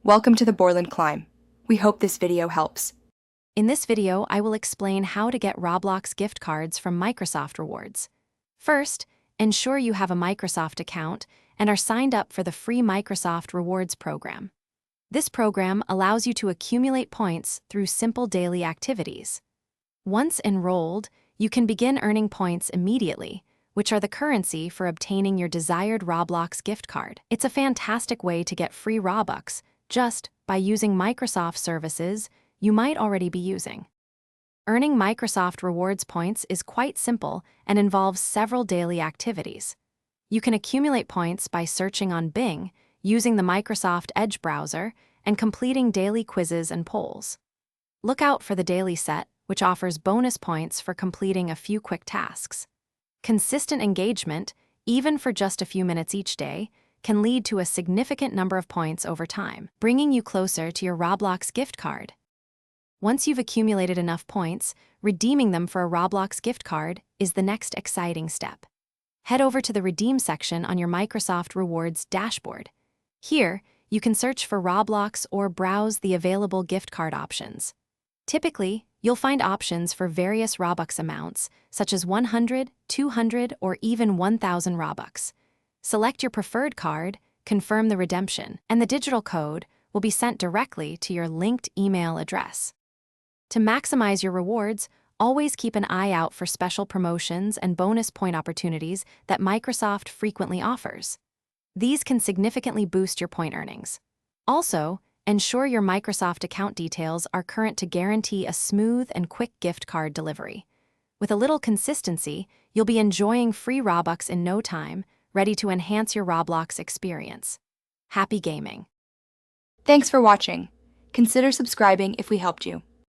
Welcome to the Borland Climb. We hope this video helps. In this video, I will explain how to get Roblox gift cards from Microsoft Rewards. First, ensure you have a Microsoft account and are signed up for the free Microsoft Rewards program. This program allows you to accumulate points through simple daily activities. Once enrolled, you can begin earning points immediately, which are the currency for obtaining your desired Roblox gift card. It's a fantastic way to get free Robux just by using Microsoft services you might already be using. Earning Microsoft Rewards points is quite simple and involves several daily activities. You can accumulate points by searching on Bing, using the Microsoft Edge browser, and completing daily quizzes and polls. Look out for the daily set, which offers bonus points for completing a few quick tasks. Consistent engagement, even for just a few minutes each day, can lead to a significant number of points over time, bringing you closer to your Roblox gift card. Once you've accumulated enough points, redeeming them for a Roblox gift card is the next exciting step. Head over to the Redeem section on your Microsoft Rewards dashboard. Here, you can search for Roblox or browse the available gift card options. Typically, you'll find options for various Robux amounts, such as 100, 200, or even 1,000 Robux. Select your preferred card, confirm the redemption, and the digital code will be sent directly to your linked email address. To maximize your rewards, always keep an eye out for special promotions and bonus point opportunities that Microsoft frequently offers. These can significantly boost your point earnings. Also, ensure your Microsoft account details are current to guarantee a smooth and quick gift card delivery. With a little consistency, you'll be enjoying free Robux in no time, ready to enhance your Roblox experience. Happy gaming! Thanks for watching. Consider subscribing if we helped you.